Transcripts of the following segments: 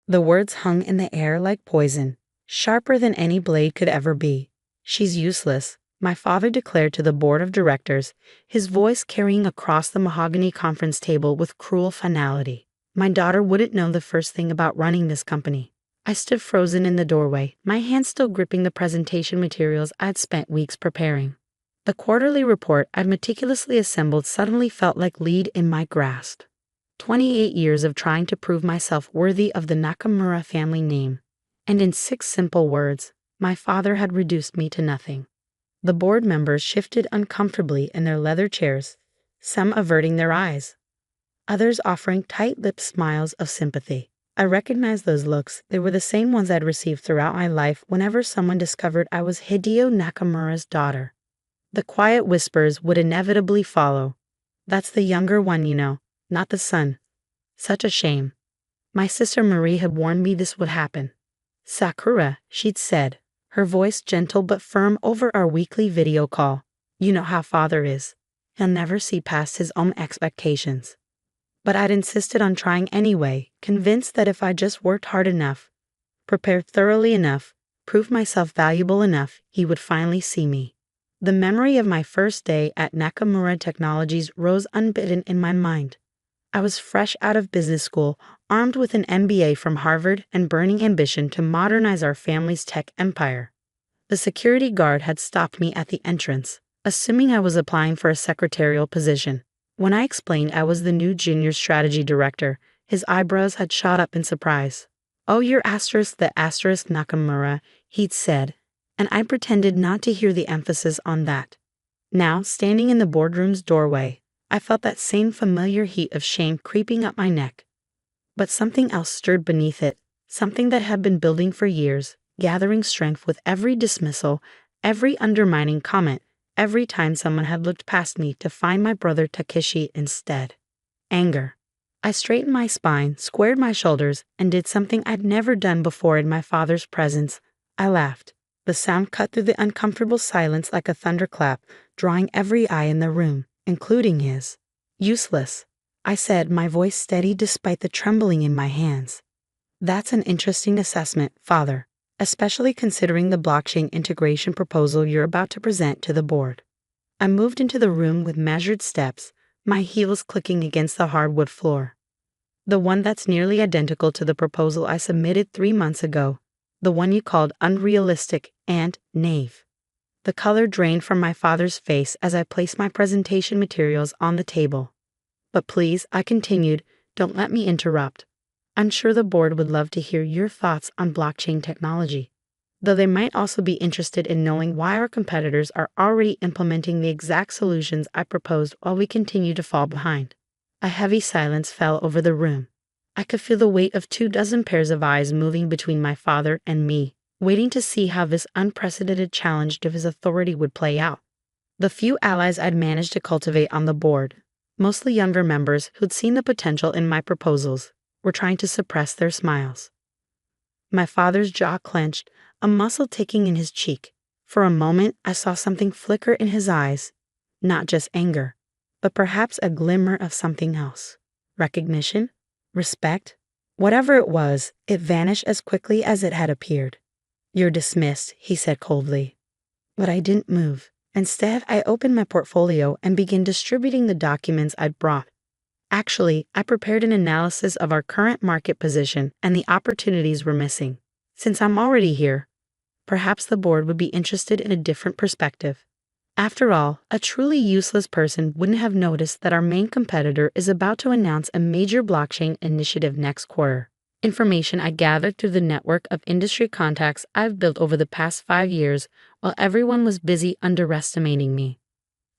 The words hung in the air like poison, sharper than any blade could ever be. "She's useless," my father declared to the board of directors, his voice carrying across the mahogany conference table with cruel finality. "My daughter wouldn't know the first thing about running this company." I stood frozen in the doorway, my hands still gripping the presentation materials I'd spent weeks preparing. The quarterly report I'd meticulously assembled suddenly felt like lead in my grasp. 28 years of trying to prove myself worthy of the Nakamura family name, and in 6 simple words, my father had reduced me to nothing. The board members shifted uncomfortably in their leather chairs, some averting their eyes, others offering tight-lipped smiles of sympathy. I recognized those looks. They were the same ones I'd received throughout my life whenever someone discovered I was Hideo Nakamura's daughter. The quiet whispers would inevitably follow. "That's the younger one, you know, not the son." Such a shame. My sister Marie had warned me this would happen. "Sakura," she'd said, her voice gentle but firm over our weekly video call. "You know how father is. He'll never see past his own expectations." But I'd insisted on trying anyway, convinced that if I just worked hard enough, prepared thoroughly enough, proved myself valuable enough, he would finally see me. The memory of my first day at Nakamura Technologies rose unbidden in my mind. I was fresh out of business school, armed with an MBA from Harvard and burning ambition to modernize our family's tech empire. The security guard had stopped me at the entrance, assuming I was applying for a secretarial position. When I explained I was the new junior strategy director, his eyebrows had shot up in surprise. "Oh, you're the asterisk Nakamura," he'd said, and I pretended not to hear the emphasis on that. Now, standing in the boardroom's doorway, I felt that same familiar heat of shame creeping up my neck. But something else stirred beneath it, something that had been building for years, gathering strength with every dismissal, every undermining comment, every time someone had looked past me to find my brother Takeshi instead. Anger. I straightened my spine, squared my shoulders, and did something I'd never done before in my father's presence. I laughed. The sound cut through the uncomfortable silence like a thunderclap, drawing every eye in the room, including his. "Useless," I said, my voice steady despite the trembling in my hands. "That's an interesting assessment, father, especially considering the blockchain integration proposal you're about to present to the board." I moved into the room with measured steps, my heels clicking against the hardwood floor. "The one that's nearly identical to the proposal I submitted 3 months ago. The one you called unrealistic and naive." The color drained from my father's face as I placed my presentation materials on the table. "But please," I continued, "don't let me interrupt. I'm sure the board would love to hear your thoughts on blockchain technology, though they might also be interested in knowing why our competitors are already implementing the exact solutions I proposed while we continue to fall behind." A heavy silence fell over the room. I could feel the weight of 24 pairs of eyes moving between my father and me, waiting to see how this unprecedented challenge to his authority would play out. The few allies I'd managed to cultivate on the board, mostly younger members who'd seen the potential in my proposals, were trying to suppress their smiles. My father's jaw clenched, a muscle ticking in his cheek. For a moment, I saw something flicker in his eyes, not just anger, but perhaps a glimmer of something else. Recognition? Respect? Whatever it was, it vanished as quickly as it had appeared. "You're dismissed," he said coldly. But I didn't move. Instead, I opened my portfolio and began distributing the documents I'd brought. Actually, I prepared an analysis of our current market position and the opportunities we're missing. Since I'm already here, perhaps the board would be interested in a different perspective. After all, a truly useless person wouldn't have noticed that our main competitor is about to announce a major blockchain initiative next quarter. Information I gathered through the network of industry contacts I've built over the past 5 years while everyone was busy underestimating me.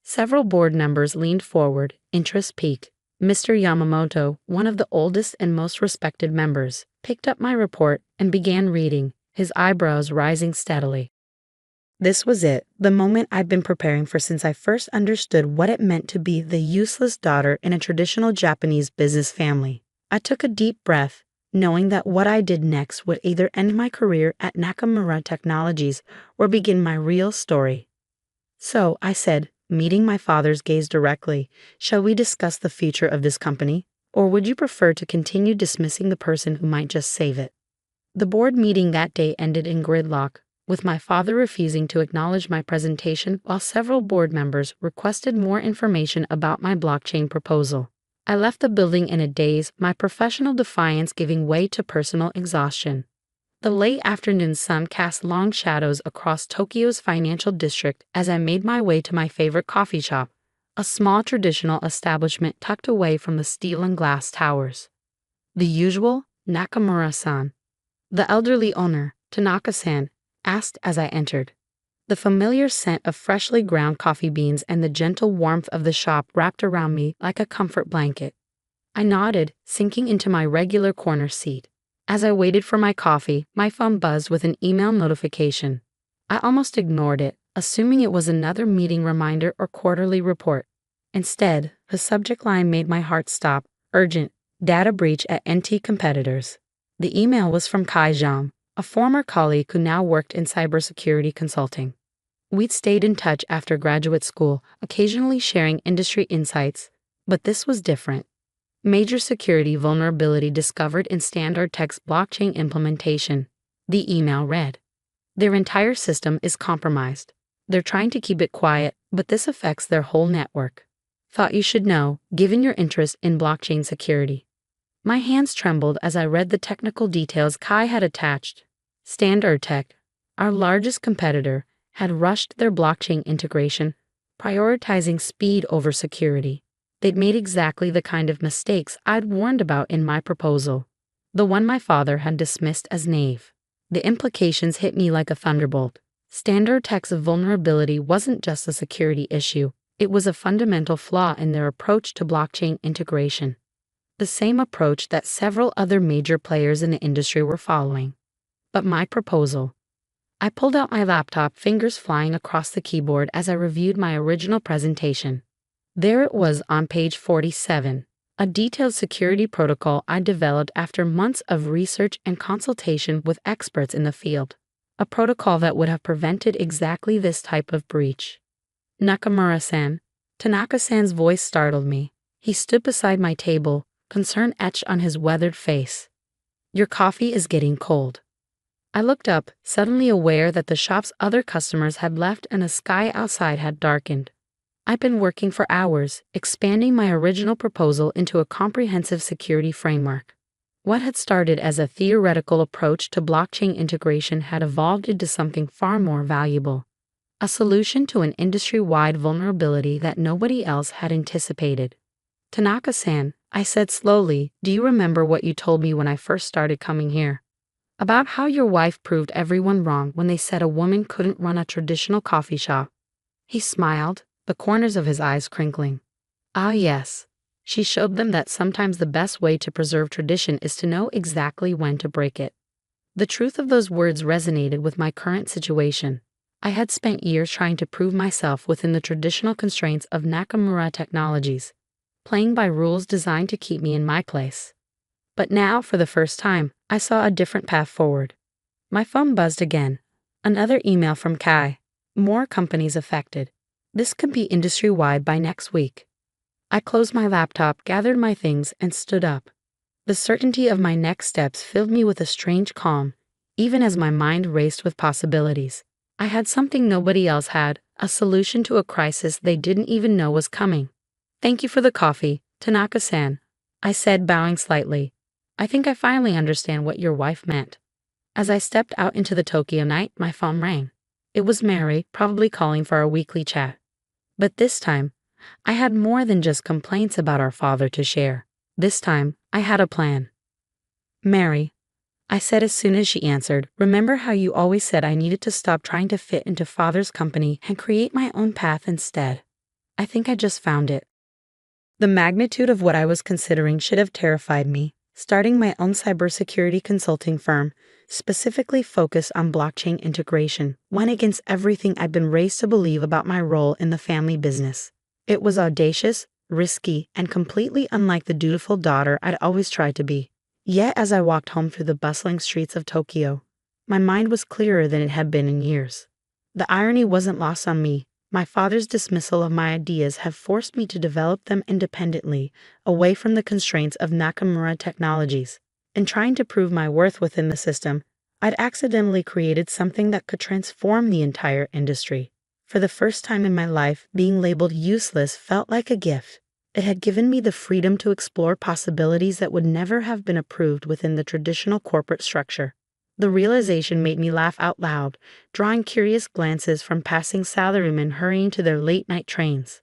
Several board members leaned forward, interest piqued. Mr. Yamamoto, one of the oldest and most respected members, picked up my report and began reading, his eyebrows rising steadily. This was it, the moment I'd been preparing for since I first understood what it meant to be the useless daughter in a traditional Japanese business family. I took a deep breath, knowing that what I did next would either end my career at Nakamura Technologies or begin my real story. "So," I said, meeting my father's gaze directly, "shall we discuss the future of this company? Or would you prefer to continue dismissing the person who might just save it?" The board meeting that day ended in gridlock, with my father refusing to acknowledge my presentation while several board members requested more information about my blockchain proposal. I left the building in a daze, my professional defiance giving way to personal exhaustion. The late afternoon sun cast long shadows across Tokyo's financial district as I made my way to my favorite coffee shop, a small traditional establishment tucked away from the steel and glass towers. The usual, Nakamura-san. The elderly owner, Tanaka-san, asked as I entered. The familiar scent of freshly ground coffee beans and the gentle warmth of the shop wrapped around me like a comfort blanket. I nodded, sinking into my regular corner seat. As I waited for my coffee, my phone buzzed with an email notification. I almost ignored it, assuming it was another meeting reminder or quarterly report. Instead, the subject line made my heart stop. Urgent, data breach at NT competitors. The email was from Kai Zhang, a former colleague who now worked in cybersecurity consulting. We'd stayed in touch after graduate school, occasionally sharing industry insights, but this was different. Major security vulnerability discovered in Standard Tech's blockchain implementation. The email read, "Their entire system is compromised. They're trying to keep it quiet, but this affects their whole network. Thought you should know, given your interest in blockchain security." My hands trembled as I read the technical details Kai had attached. Standard Tech, our largest competitor, had rushed their blockchain integration, prioritizing speed over security. They'd made exactly the kind of mistakes I'd warned about in my proposal, the one my father had dismissed as naive. The implications hit me like a thunderbolt. Standard Tech's vulnerability wasn't just a security issue, it was a fundamental flaw in their approach to blockchain integration. The same approach that several other major players in the industry were following. But my proposal. I pulled out my laptop, fingers flying across the keyboard as I reviewed my original presentation. There it was on page 47, a detailed security protocol I developed after months of research and consultation with experts in the field. A protocol that would have prevented exactly this type of breach. Nakamura-san. Tanaka-san's voice startled me. He stood beside my table, concern etched on his weathered face. "Your coffee is getting cold." I looked up, suddenly aware that the shop's other customers had left and the sky outside had darkened. I'd been working for hours, expanding my original proposal into a comprehensive security framework. What had started as a theoretical approach to blockchain integration had evolved into something far more valuable. A solution to an industry-wide vulnerability that nobody else had anticipated. "Tanaka-san," I said slowly, "do you remember what you told me when I first started coming here? About how your wife proved everyone wrong when they said a woman couldn't run a traditional coffee shop?" He smiled, the corners of his eyes crinkling. "Ah, yes. She showed them that sometimes the best way to preserve tradition is to know exactly when to break it." The truth of those words resonated with my current situation. I had spent years trying to prove myself within the traditional constraints of Nakamura Technologies, playing by rules designed to keep me in my place. But now, for the first time, I saw a different path forward. My phone buzzed again. Another email from Kai. More companies affected. This could be industry-wide by next week. I closed my laptop, gathered my things, and stood up. The certainty of my next steps filled me with a strange calm, even as my mind raced with possibilities. I had something nobody else had, a solution to a crisis they didn't even know was coming. "Thank you for the coffee, Tanaka-san," I said, bowing slightly. "I think I finally understand what your wife meant." As I stepped out into the Tokyo night, my phone rang. It was Mary, probably calling for our weekly chat. But this time, I had more than just complaints about our father to share. This time, I had a plan. "Mary," I said as soon as she answered, "remember how you always said I needed to stop trying to fit into father's company and create my own path instead? I think I just found it." The magnitude of what I was considering should have terrified me. Starting my own cybersecurity consulting firm, specifically focused on blockchain integration, went against everything I'd been raised to believe about my role in the family business. It was audacious, risky, and completely unlike the dutiful daughter I'd always tried to be. Yet as I walked home through the bustling streets of Tokyo, my mind was clearer than it had been in years. The irony wasn't lost on me. My father's dismissal of my ideas had forced me to develop them independently, away from the constraints of Nakamura Technologies. In trying to prove my worth within the system, I'd accidentally created something that could transform the entire industry. For the first time in my life, being labeled useless felt like a gift. It had given me the freedom to explore possibilities that would never have been approved within the traditional corporate structure. The realization made me laugh out loud, drawing curious glances from passing salarymen hurrying to their late-night trains.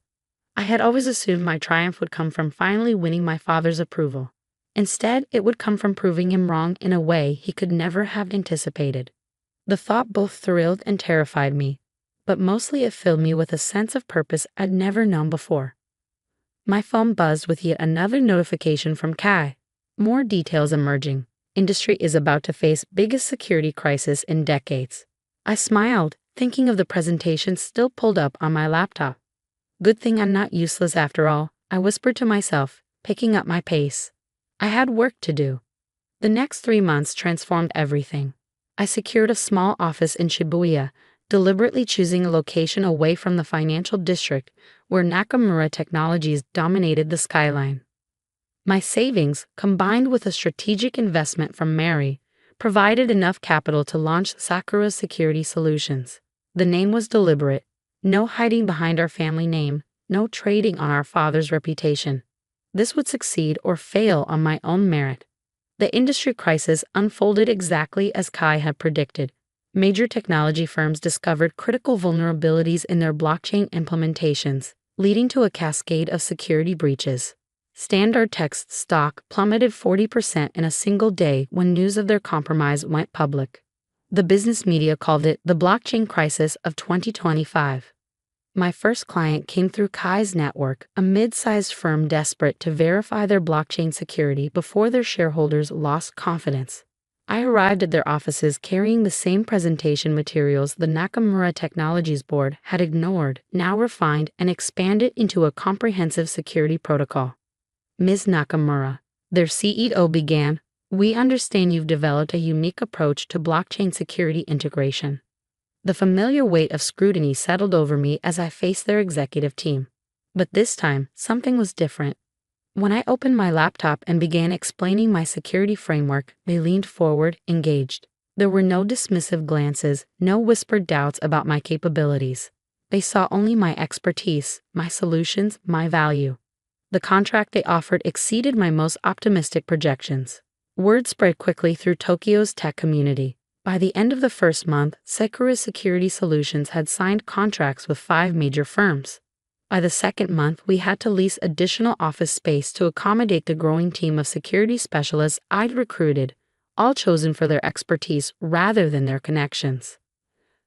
I had always assumed my triumph would come from finally winning my father's approval. Instead, it would come from proving him wrong in a way he could never have anticipated. The thought both thrilled and terrified me, but mostly it filled me with a sense of purpose I'd never known before. My phone buzzed with yet another notification from Kai. More details emerging. Industry is about to face biggest security crisis in decades. I smiled, thinking of the presentation still pulled up on my laptop. Good thing I'm not useless after all, I whispered to myself, picking up my pace. I had work to do. The next 3 months transformed everything. I secured a small office in Shibuya, deliberately choosing a location away from the financial district where Nakamura Technologies dominated the skyline. My savings, combined with a strategic investment from Mary, provided enough capital to launch Sakura Security Solutions. The name was deliberate. No hiding behind our family name, no trading on our father's reputation. This would succeed or fail on my own merit. The industry crisis unfolded exactly as Kai had predicted. Major technology firms discovered critical vulnerabilities in their blockchain implementations, leading to a cascade of security breaches. Standard Text stock plummeted 40% in a single day when news of their compromise went public. The business media called it the blockchain crisis of 2025. My first client came through Kai's network, a mid-sized firm desperate to verify their blockchain security before their shareholders lost confidence. I arrived at their offices carrying the same presentation materials the Nakamura Technologies board had ignored, now refined and expanded into a comprehensive security protocol. Ms. Nakamura, their CEO began, "We understand you've developed a unique approach to blockchain security integration." The familiar weight of scrutiny settled over me as I faced their executive team. But this time, something was different. When I opened my laptop and began explaining my security framework, they leaned forward, engaged. There were no dismissive glances, no whispered doubts about my capabilities. They saw only my expertise, my solutions, my value. The contract they offered exceeded my most optimistic projections. Word spread quickly through Tokyo's tech community. By the end of the first month, Sakura Security Solutions had signed contracts with 5 major firms. By the second month, we had to lease additional office space to accommodate the growing team of security specialists I'd recruited, all chosen for their expertise rather than their connections.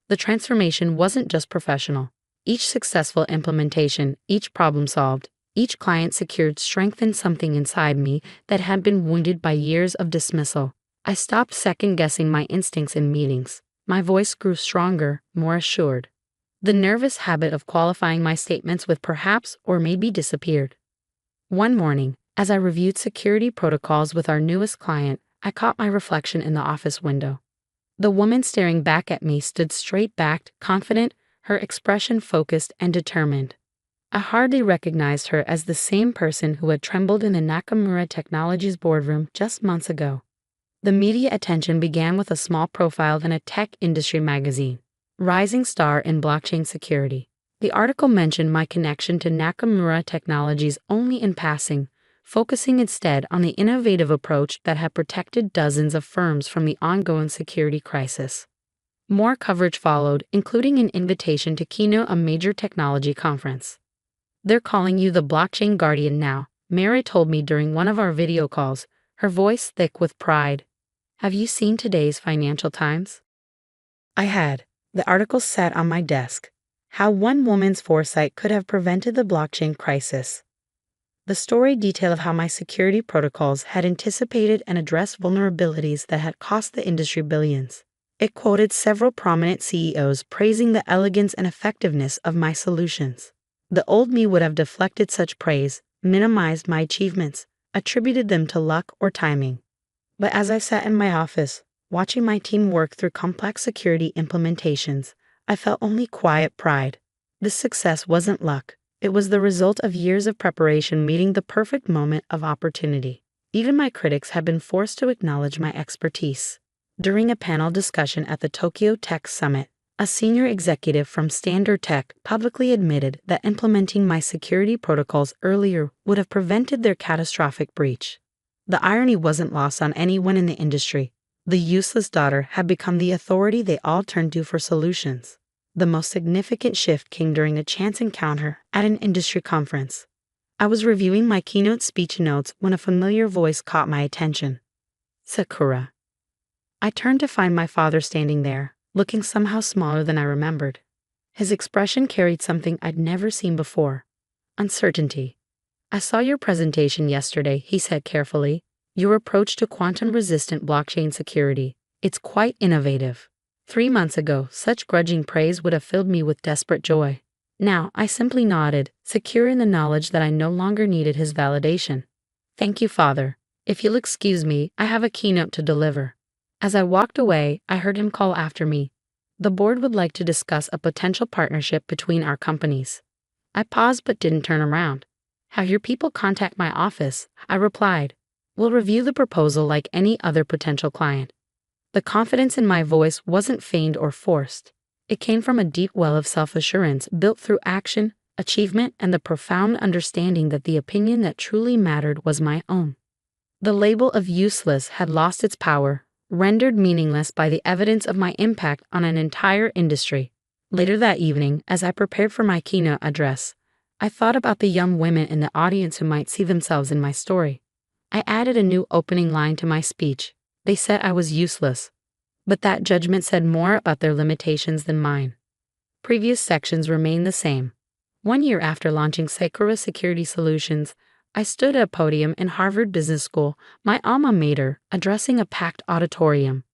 The transformation wasn't just professional. Each successful implementation, each problem solved, each client secured strengthened something inside me that had been wounded by years of dismissal. I stopped second-guessing my instincts in meetings. My voice grew stronger, more assured. The nervous habit of qualifying my statements with perhaps or maybe disappeared. One morning, as I reviewed security protocols with our newest client, I caught my reflection in the office window. The woman staring back at me stood straight-backed, confident, her expression focused and determined. I hardly recognized her as the same person who had trembled in the Nakamura Technologies boardroom just months ago. The media attention began with a small profile in a tech industry magazine, Rising Star in Blockchain Security. The article mentioned my connection to Nakamura Technologies only in passing, focusing instead on the innovative approach that had protected dozens of firms from the ongoing security crisis. More coverage followed, including an invitation to keynote a major technology conference. "They're calling you the blockchain guardian now," Mary told me during one of our video calls, her voice thick with pride. "Have you seen today's Financial Times?" I had. The article sat on my desk. How one woman's foresight could have prevented the blockchain crisis. The story detailed how my security protocols had anticipated and addressed vulnerabilities that had cost the industry billions. It quoted several prominent CEOs praising the elegance and effectiveness of my solutions. The old me would have deflected such praise, minimized my achievements, attributed them to luck or timing. But as I sat in my office, watching my team work through complex security implementations, I felt only quiet pride. This success wasn't luck. It was the result of years of preparation meeting the perfect moment of opportunity. Even my critics had been forced to acknowledge my expertise. During a panel discussion at the Tokyo Tech Summit, a senior executive from Standard Tech publicly admitted that implementing my security protocols earlier would have prevented their catastrophic breach. The irony wasn't lost on anyone in the industry. The useless daughter had become the authority they all turned to for solutions. The most significant shift came during a chance encounter at an industry conference. I was reviewing my keynote speech notes when a familiar voice caught my attention. Sakura. I turned to find my father standing there, looking somehow smaller than I remembered. His expression carried something I'd never seen before. Uncertainty. I saw your presentation yesterday, he said carefully. Your approach to quantum-resistant blockchain security. It's quite innovative. 3 months ago, such grudging praise would have filled me with desperate joy. Now, I simply nodded, secure in the knowledge that I no longer needed his validation. Thank you, Father. If you'll excuse me, I have a keynote to deliver. As I walked away, I heard him call after me. The board would like to discuss a potential partnership between our companies. I paused but didn't turn around. Have your people contact my office, I replied. We'll review the proposal like any other potential client. The confidence in my voice wasn't feigned or forced. It came from a deep well of self-assurance built through action, achievement, and the profound understanding that the opinion that truly mattered was my own. The label of useless had lost its power, rendered meaningless by the evidence of my impact on an entire industry. Later that evening, as I prepared for my keynote address, I thought about the young women in the audience who might see themselves in my story. I added a new opening line to my speech. They said I was useless. But that judgment said more about their limitations than mine. Previous sections remained the same. 1 year after launching Sakura Security Solutions, I stood at a podium in Harvard Business School, my alma mater, addressing a packed auditorium.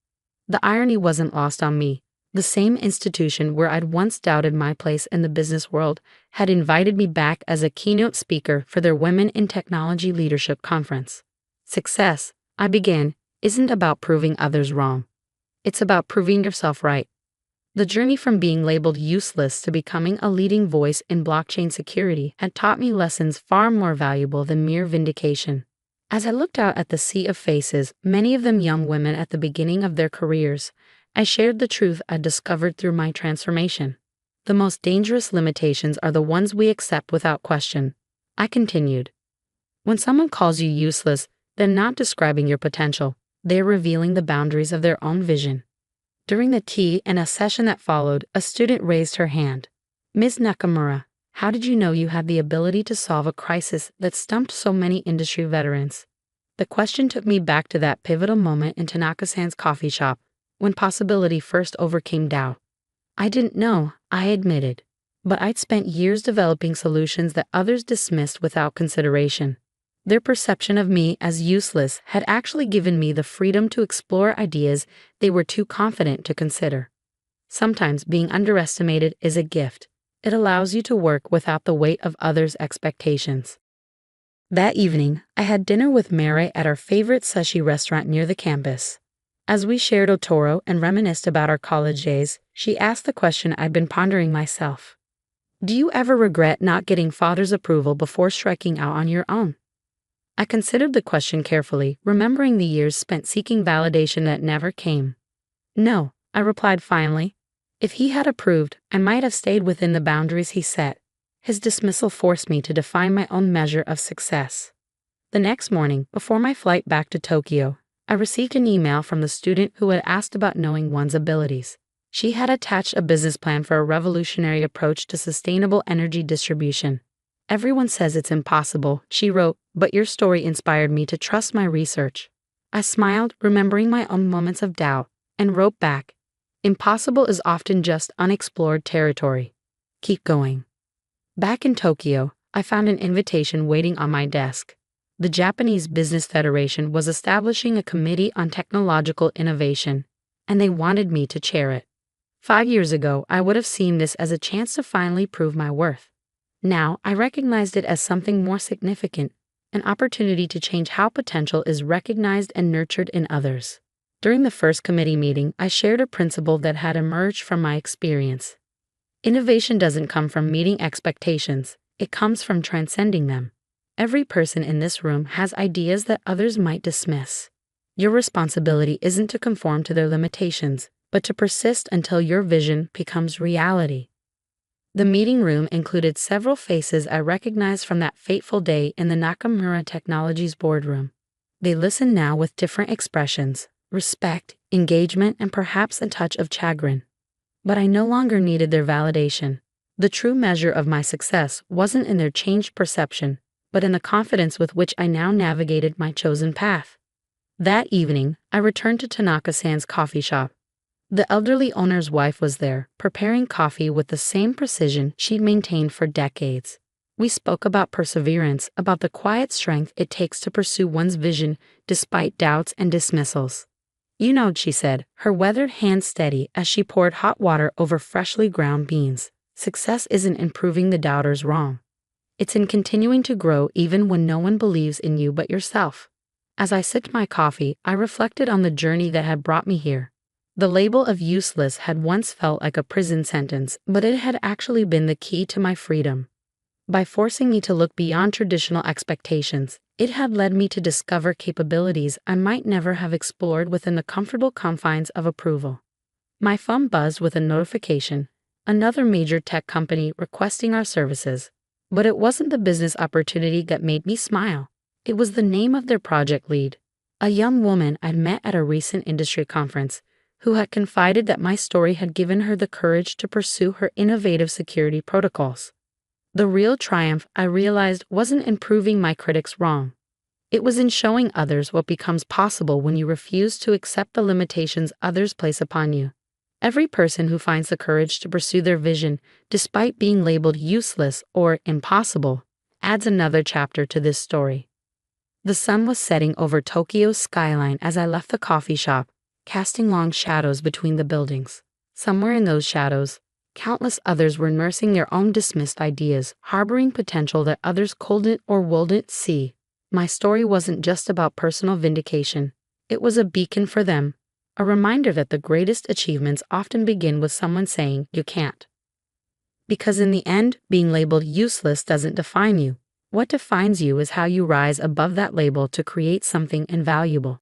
The irony wasn't lost on me. The same institution where I'd once doubted my place in the business world had invited me back as a keynote speaker for their Women in Technology Leadership Conference. Success, I began, isn't about proving others wrong. It's about proving yourself right. The journey from being labeled useless to becoming a leading voice in blockchain security had taught me lessons far more valuable than mere vindication. As I looked out at the sea of faces, many of them young women at the beginning of their careers, I shared the truth I discovered through my transformation. The most dangerous limitations are the ones we accept without question. I continued. When someone calls you useless, they're not describing your potential. They're revealing the boundaries of their own vision. During the tea and a session that followed, a student raised her hand. Ms. Nakamura, how did you know you had the ability to solve a crisis that stumped so many industry veterans? The question took me back to that pivotal moment in Tanaka-san's coffee shop, when possibility first overcame doubt. I didn't know, I admitted, but I'd spent years developing solutions that others dismissed without consideration. Their perception of me as useless had actually given me the freedom to explore ideas they were too confident to consider. Sometimes being underestimated is a gift. It allows you to work without the weight of others' expectations. That evening, I had dinner with Mary at our favorite sushi restaurant near the campus. As we shared otoro and reminisced about our college days, she asked the question I'd been pondering myself. Do you ever regret not getting father's approval before striking out on your own? I considered the question carefully, remembering the years spent seeking validation that never came. No, I replied finally. If he had approved, I might have stayed within the boundaries he set. His dismissal forced me to define my own measure of success. The next morning, before my flight back to Tokyo, I received an email from the student who had asked about knowing one's abilities. She had attached a business plan for a revolutionary approach to sustainable energy distribution. Everyone says it's impossible, she wrote, but your story inspired me to trust my research. I smiled, remembering my own moments of doubt, and wrote back, impossible is often just unexplored territory. Keep going. Back in Tokyo, I found an invitation waiting on my desk. The Japanese Business Federation was establishing a committee on technological innovation, and they wanted me to chair it. 5 years ago, I would have seen this as a chance to finally prove my worth. Now, I recognized it as something more significant, an opportunity to change how potential is recognized and nurtured in others. During the first committee meeting, I shared a principle that had emerged from my experience. Innovation doesn't come from meeting expectations, it comes from transcending them. Every person in this room has ideas that others might dismiss. Your responsibility isn't to conform to their limitations, but to persist until your vision becomes reality. The meeting room included several faces I recognized from that fateful day in the Nakamura Technologies boardroom. They listened now with different expressions: respect, engagement, and perhaps a touch of chagrin. But I no longer needed their validation. The true measure of my success wasn't in their changed perception, but in the confidence with which I now navigated my chosen path. That evening, I returned to Tanaka-san's coffee shop. The elderly owner's wife was there, preparing coffee with the same precision she'd maintained for decades. We spoke about perseverance, about the quiet strength it takes to pursue one's vision despite doubts and dismissals. "You know," she said, her weathered hand steady as she poured hot water over freshly ground beans, "success isn't in proving the doubters wrong. It's in continuing to grow even when no one believes in you but yourself." As I sipped my coffee, I reflected on the journey that had brought me here. The label of useless had once felt like a prison sentence, but it had actually been the key to my freedom. By forcing me to look beyond traditional expectations, it had led me to discover capabilities I might never have explored within the comfortable confines of approval. My phone buzzed with a notification: another major tech company requesting our services. But it wasn't the business opportunity that made me smile. It was the name of their project lead, a young woman I'd met at a recent industry conference, who had confided that my story had given her the courage to pursue her innovative security protocols. The real triumph, I realized, wasn't in proving my critics wrong. It was in showing others what becomes possible when you refuse to accept the limitations others place upon you. Every person who finds the courage to pursue their vision, despite being labeled useless or impossible, adds another chapter to this story. The sun was setting over Tokyo's skyline as I left the coffee shop, casting long shadows between the buildings. Somewhere in those shadows, countless others were nursing their own dismissed ideas, harboring potential that others couldn't or wouldn't see. My story wasn't just about personal vindication. It was a beacon for them, a reminder that the greatest achievements often begin with someone saying, "You can't." Because in the end, being labeled useless doesn't define you. What defines you is how you rise above that label to create something invaluable.